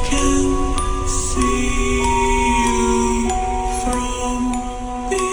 can see you from behind.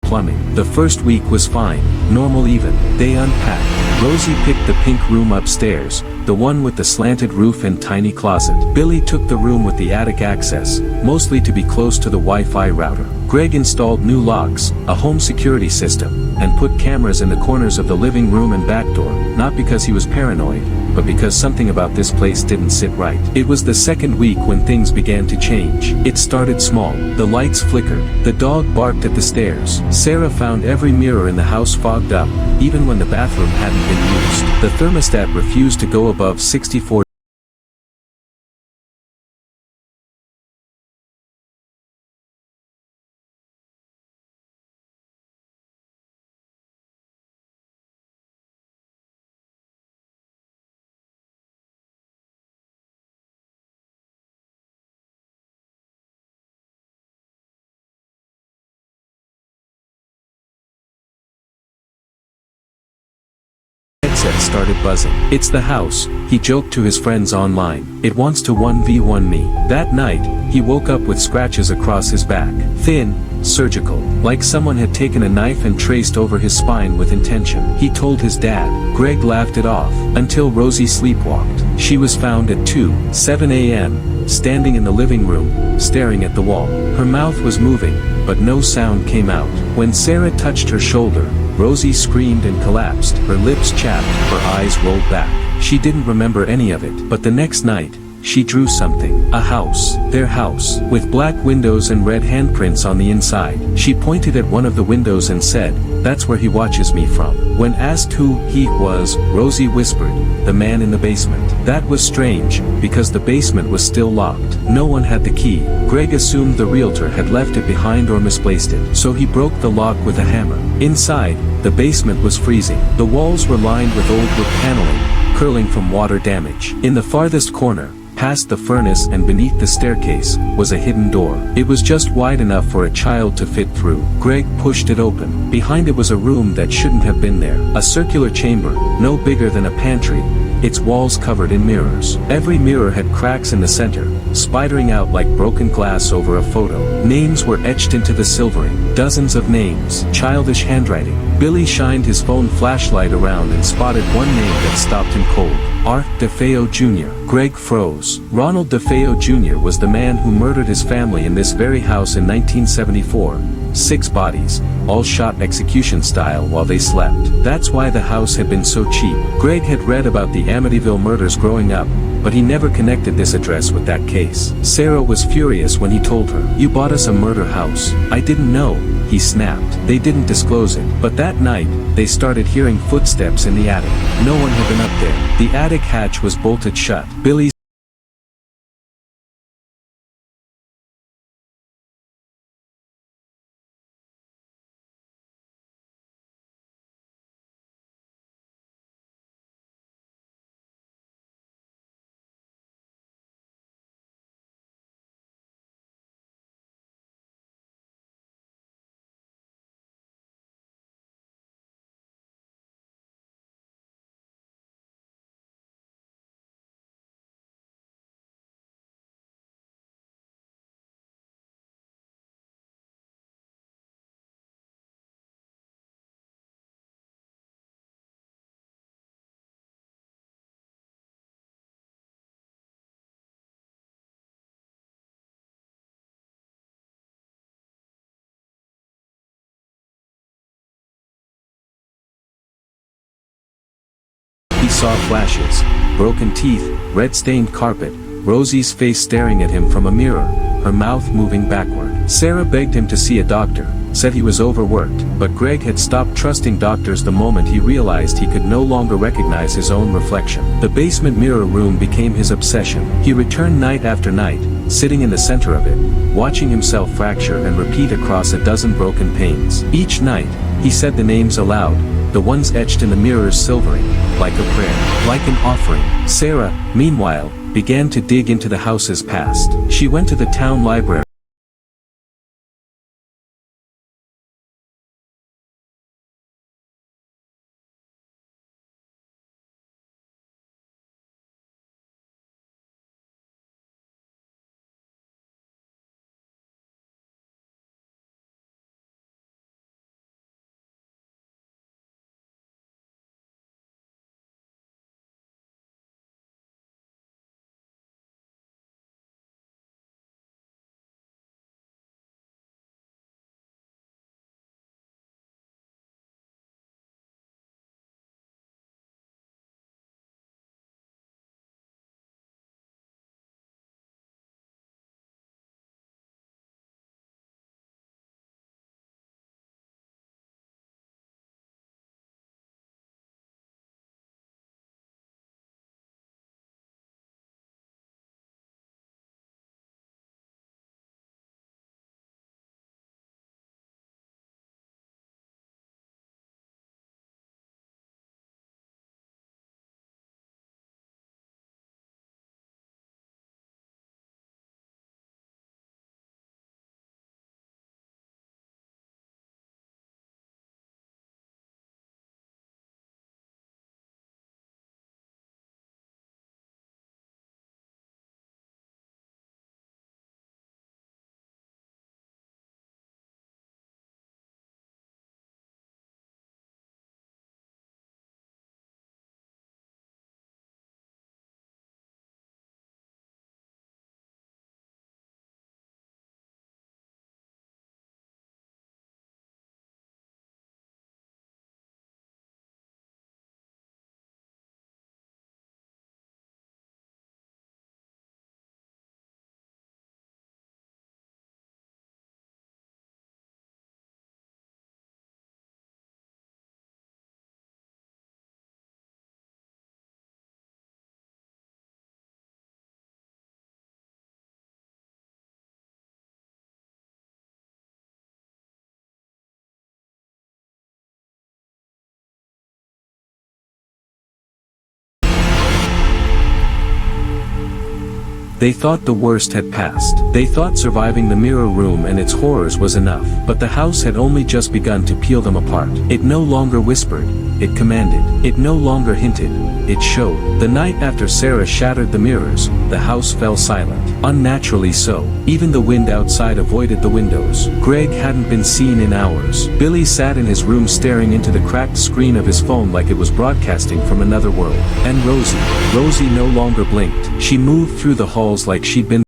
Plumbing. The first week was fine, normal even. They unpacked. Rosie picked the pink room upstairs, the one with the slanted roof and tiny closet. Billy took the room with the attic access, mostly to be close to the Wi-Fi router. Greg installed new locks, a home security system, and put cameras in the corners of the living room and back door, not because he was paranoid, but because something about this place didn't sit right. It was the second week when things began to change. It started small. The lights flickered. The dog barked at the stairs. Sarah found every mirror in the house fogged up, even when the bathroom hadn't been used. The thermostat refused to go above 64. Started buzzing. It's the house, he joked to his friends online. It wants to 1v1 me. That night, he woke up with scratches across his back. Thin, surgical, like someone had taken a knife and traced over his spine with intention. He told his dad. Greg laughed it off, until Rosie sleepwalked. She was found at 2:07 a.m., standing in the living room, staring at the wall. Her mouth was moving, but no sound came out. When Sarah touched her shoulder, Rosie screamed and collapsed. Her lips chapped, her eyes rolled back. She didn't remember any of it. But the next night, she drew something. A house. Their house. With black windows and red handprints on the inside. She pointed at one of the windows and said, "That's where he watches me from." When asked who he was, Rosie whispered, "The man in the basement." That was strange, because the basement was still locked. No one had the key. Greg assumed the realtor had left it behind or misplaced it, so he broke the lock with a hammer. Inside, the basement was freezing. The walls were lined with old wood paneling, curling from water damage. In the farthest corner, past the furnace and beneath the staircase, was a hidden door. It was just wide enough for a child to fit through. Greg pushed it open. Behind it was a room that shouldn't have been there. A circular chamber, no bigger than a pantry, its walls covered in mirrors. Every mirror had cracks in the center, spidering out like broken glass over a photo. Names were etched into the silvering. Dozens of names. Childish handwriting. Billy shined his phone flashlight around and spotted one name that stopped him cold. Art DeFeo Jr. Greg froze. Ronald DeFeo Jr. was the man who murdered his family in this very house in 1974. 6 bodies, all shot execution style while they slept. That's why the house had been so cheap. Greg had read about the Amityville murders growing up, but he never connected this address with that case. Sarah was furious when he told her, "You bought us a murder house." "I didn't know," he snapped. They didn't disclose it, but that night, they started hearing footsteps in the attic. No one had been up there. The attic hatch was bolted shut. Billy's He saw flashes, broken teeth, red-stained carpet, Rosie's face staring at him from a mirror, her mouth moving backward. Sarah begged him to see a doctor, said he was overworked, but Greg had stopped trusting doctors the moment he realized he could no longer recognize his own reflection. The basement mirror room became his obsession. He returned night after night, sitting in the center of it, watching himself fracture and repeat across a dozen broken panes. Each night, he said the names aloud, the ones etched in the mirror's silvering, like a prayer, like an offering. Sarah, meanwhile, began to dig into the house's past. She went to the town library. They thought the worst had passed. They thought surviving the mirror room and its horrors was enough. But the house had only just begun to peel them apart. It no longer whispered. It commanded. It no longer hinted. It showed. The night after Sarah shattered the mirrors, the house fell silent. Unnaturally so. Even the wind outside avoided the windows. Greg hadn't been seen in hours. Billy sat in his room staring into the cracked screen of his phone like it was broadcasting from another world. And Rosie no longer blinked. She moved through the halls like she'd been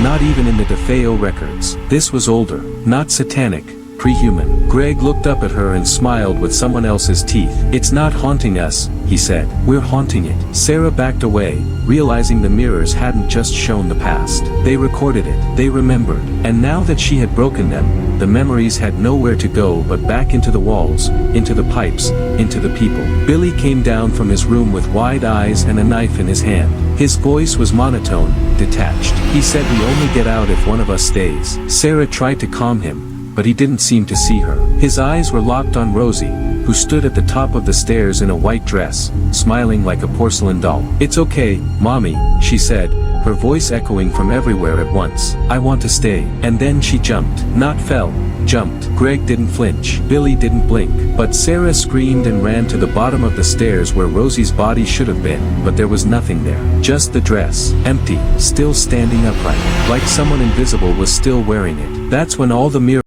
not even in the DeFeo records. This was older, not satanic, pre-human. Greg looked up at her and smiled with someone else's teeth. It's not haunting us, he said. We're haunting it. Sarah backed away, realizing the mirrors hadn't just shown the past. They recorded it. They remembered. And now that she had broken them, the memories had nowhere to go but back into the walls, into the pipes, into the people. Billy came down from his room with wide eyes and a knife in his hand. His voice was monotone, detached. He said, "We only get out if one of us stays." Sarah tried to calm him, but he didn't seem to see her. His eyes were locked on Rosie, who stood at the top of the stairs in a white dress, smiling like a porcelain doll. "It's okay, Mommy," she said, her voice echoing from everywhere at once. "I want to stay." And then she jumped. Not fell, jumped. Greg didn't flinch. Billy didn't blink. But Sarah screamed and ran to the bottom of the stairs where Rosie's body should have been, but there was nothing there. Just the dress, empty, still standing upright, like someone invisible was still wearing it. That's when all the mirrors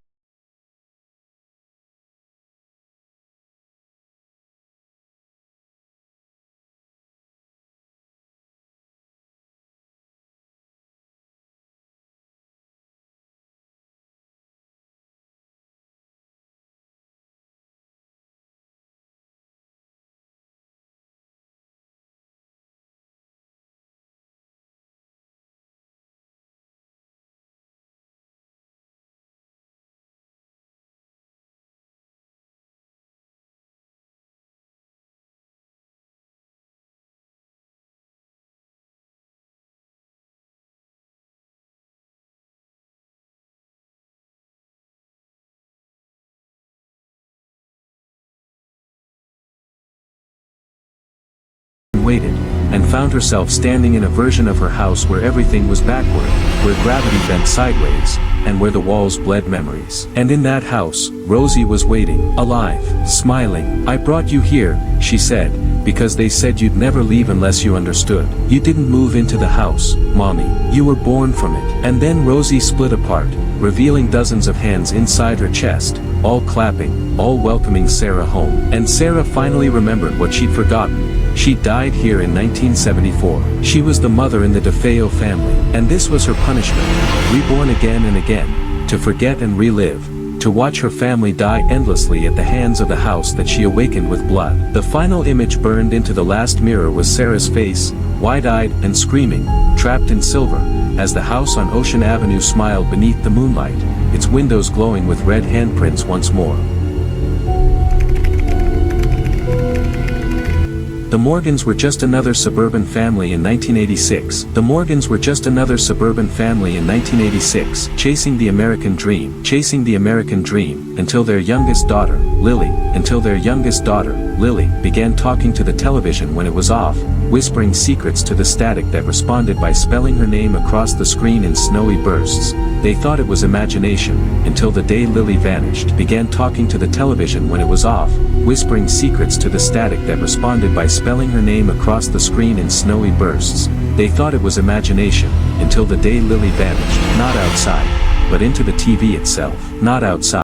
waited, and found herself standing in a version of her house where everything was backward, where gravity bent sideways, and where the walls bled memories. And in that house, Rosie was waiting, alive, smiling. "I brought you here," she said, "because they said you'd never leave unless you understood. You didn't move into the house, Mommy. You were born from it." And then Rosie split apart, revealing dozens of hands inside her chest, all clapping, all welcoming Sarah home. And Sarah finally remembered what she'd forgotten. She died here in 1974. She was the mother in the DeFeo family, and this was her punishment. Reborn again and again, to forget and relive, to watch her family die endlessly at the hands of the house that she awakened with blood. The final image burned into the last mirror was Sarah's face, wide-eyed and screaming, trapped in silver, as the house on Ocean Avenue smiled beneath the moonlight, its windows glowing with red handprints once more. The Morgans were just another suburban family in 1986. The Morgans were just another suburban family in 1986, chasing the American dream, until their youngest daughter, Lily, began talking to the television when it was off, whispering secrets to the static that responded by spelling her name across the screen in snowy bursts. They thought it was imagination, until the day Lily vanished, began talking to the television when it was off, whispering secrets to the static that responded by spelling her name across the screen in snowy bursts. They thought it was imagination, until the day Lily vanished, not outside, but into the TV itself, not outside.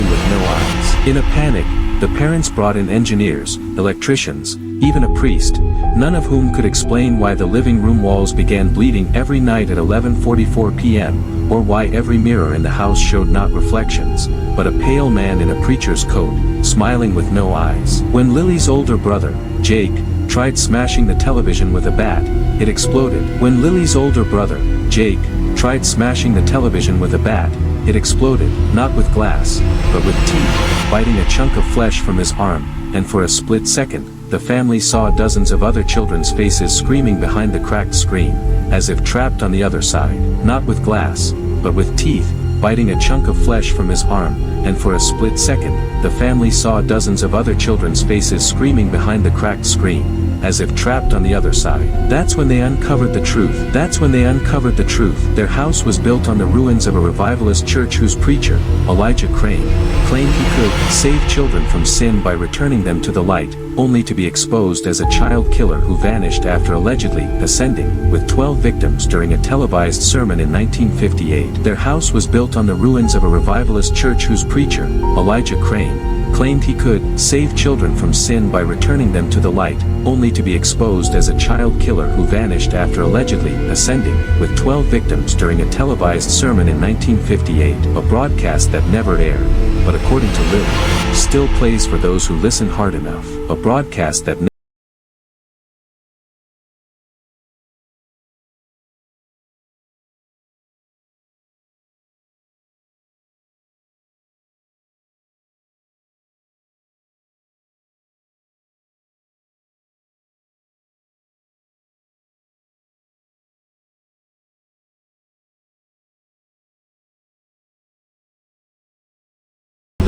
With no eyes. In a panic, the parents brought in engineers, electricians, even a priest, none of whom could explain why the living room walls began bleeding every night at 11:44 p.m., or why every mirror in the house showed not reflections, but a pale man in a preacher's coat, smiling with no eyes. When Lily's older brother, Jake, tried smashing the television with a bat, it exploded. When Lily's older brother, Jake, tried smashing the television with a bat, it exploded, not with glass, but with teeth, biting a chunk of flesh from his arm, and for a split second, the family saw dozens of other children's faces screaming behind the cracked screen, as if trapped on the other side, not with glass, but with teeth, biting a chunk of flesh from his arm, and for a split second, the family saw dozens of other children's faces screaming behind the cracked screen, as if trapped on the other side. That's when they uncovered the truth. That's when they uncovered the truth. Their house was built on the ruins of a revivalist church whose preacher, Elijah Crane, claimed he could save children from sin by returning them to the light, only to be exposed as a child killer who vanished after allegedly ascending with 12 victims during a televised sermon in 1958. Their house was built on the ruins of a revivalist church whose preacher, Elijah Crane, claimed he could save children from sin by returning them to the light, only to be exposed as a child killer who vanished after allegedly ascending with 12 victims during a televised sermon in 1958, a broadcast that never aired, but according to Lily, still plays for those who listen hard enough, a broadcast that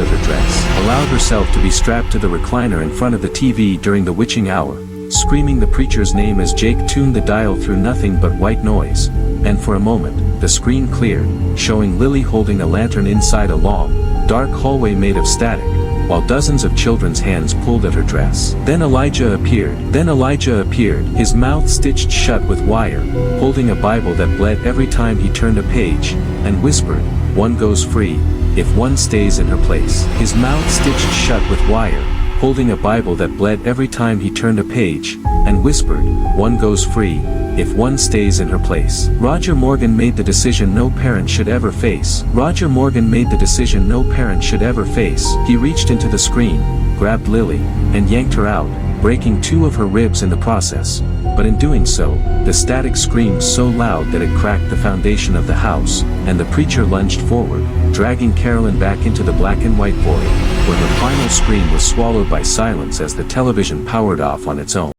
her dress, allowed herself to be strapped to the recliner in front of the TV during the witching hour, screaming the preacher's name as Jake tuned the dial through nothing but white noise, and for a moment, the screen cleared, showing Lily holding a lantern inside a long, dark hallway made of static, while dozens of children's hands pulled at her dress. Then Elijah appeared, his mouth stitched shut with wire, holding a Bible that bled every time he turned a page, and whispered, "One goes free, if one stays in her place." His mouth stitched shut with wire, holding a Bible that bled every time he turned a page, and whispered, "One goes free, if one stays in her place." Roger Morgan made the decision no parent should ever face. Roger Morgan made the decision no parent should ever face. He reached into the screen, grabbed Lily, and yanked her out, breaking 2 of her ribs in the process. But in doing so, the static screamed so loud that it cracked the foundation of the house, and the preacher lunged forward, dragging Carolyn back into the black and white void, where her final scream was swallowed by silence as the television powered off on its own.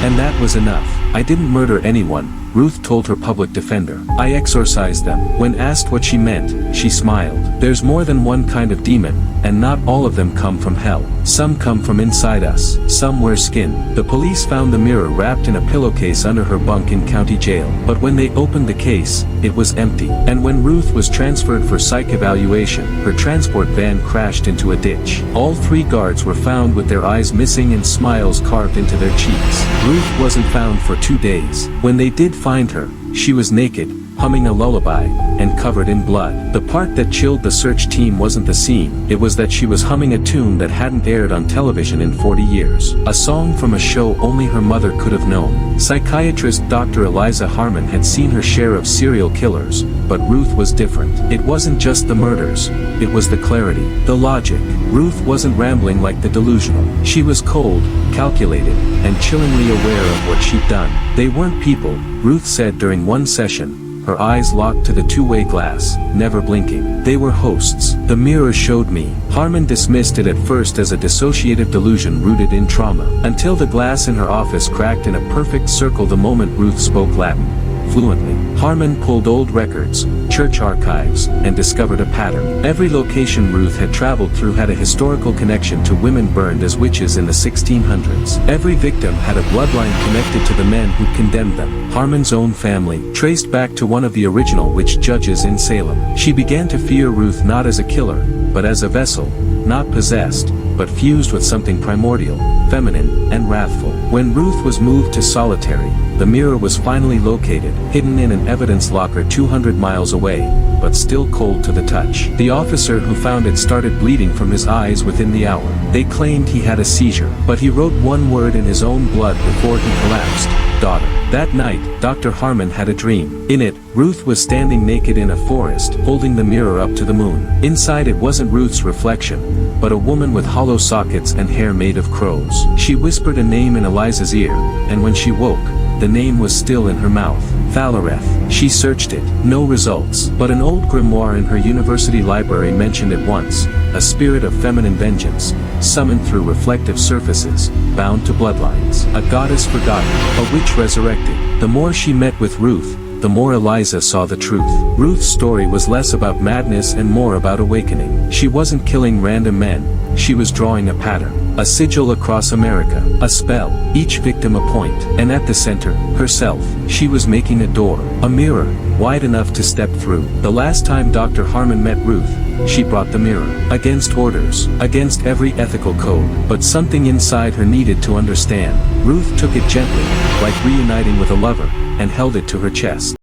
And that was enough. I didn't murder anyone, Ruth told her public defender. I exorcised them. When asked what she meant, she smiled. There's more than one kind of demon, and not all of them come from hell. Some come from inside us. Some wear skin. The police found the mirror wrapped in a pillowcase under her bunk in county jail. But when they opened the case, it was empty. And when Ruth was transferred for psych evaluation, her transport van crashed into a ditch. All 3 guards were found with their eyes missing and smiles carved into their cheeks. Ruth wasn't found for 2 days. When they did find her, she was naked, humming a lullaby, and covered in blood. The part that chilled the search team wasn't the scene, it was that she was humming a tune that hadn't aired on television in 40 years. A song from a show only her mother could have known. Psychiatrist Dr. Eliza Harmon had seen her share of serial killers, but Ruth was different. It wasn't just the murders, it was the clarity, the logic. Ruth wasn't rambling like the delusional. She was cold, calculated, and chillingly aware of what she'd done. They weren't people, Ruth said during one session, her eyes locked to the two-way glass, never blinking. They were hosts. The mirror showed me. Harmon dismissed it at first as a dissociative delusion rooted in trauma, until the glass in her office cracked in a perfect circle the moment Ruth spoke Latin fluently. Harmon pulled old records, church archives, and discovered a pattern. Every location Ruth had traveled through had a historical connection to women burned as witches in the 1600s. Every victim had a bloodline connected to the men who condemned them. Harmon's own family traced back to one of the original witch judges in Salem. She began to fear Ruth not as a killer, but as a vessel, not possessed, but fused with something primordial, feminine, and wrathful. When Ruth was moved to solitary, the mirror was finally located, hidden in an evidence locker 200 miles away, but still cold to the touch. The officer who found it started bleeding from his eyes within the hour. They claimed he had a seizure, but he wrote one word in his own blood before he collapsed: daughter. That night, Dr. Harmon had a dream. In it, Ruth was standing naked in a forest, holding the mirror up to the moon. Inside it wasn't Ruth's reflection, but a woman with hollow sockets and hair made of crows. She whispered a name in Eliza's ear, and when she woke, the name was still in her mouth. Thalareth. She searched it. No results. But an old grimoire in her university library mentioned it once. A spirit of feminine vengeance, summoned through reflective surfaces, bound to bloodlines. A goddess forgotten, a witch resurrected. The more she met with Ruth, the more Eliza saw the truth. Ruth's story was less about madness and more about awakening. She wasn't killing random men, she was drawing a pattern. A sigil across America, a spell, each victim a point, and at the center, herself. She was making a door, a mirror, wide enough to step through. The last time Dr. Harmon met Ruth, she brought the mirror, against orders, against every ethical code, but something inside her needed to understand. Ruth took it gently, like reuniting with a lover, and held it to her chest.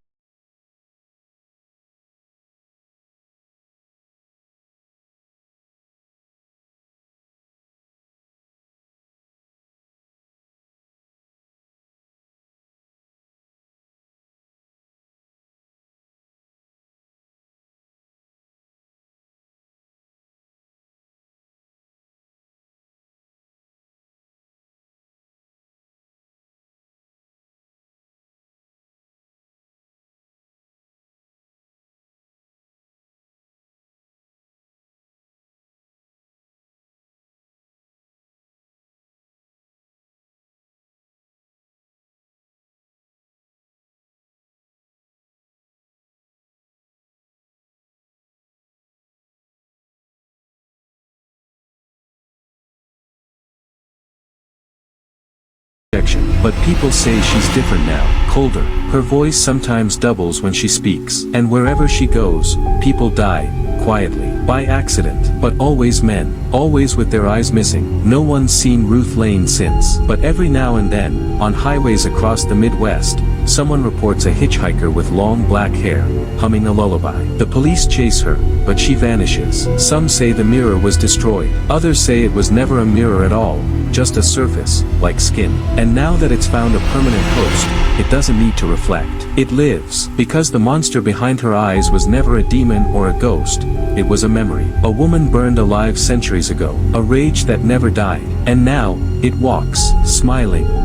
But people say she's different now, colder. Her voice sometimes doubles when she speaks. And wherever she goes, people die, quietly, by accident. But always men, always with their eyes missing. No one's seen Ruth Lane since. But every now and then, on highways across the Midwest, someone reports a hitchhiker with long black hair, humming a lullaby. The police chase her, but she vanishes. Some say the mirror was destroyed. Others say it was never a mirror at all, just a surface, like skin. And now that it's found a permanent host, it doesn't need to reflect. It lives, because the monster behind her eyes was never a demon or a ghost, it was a memory. A woman burned alive centuries ago, a rage that never died. And now, it walks, smiling,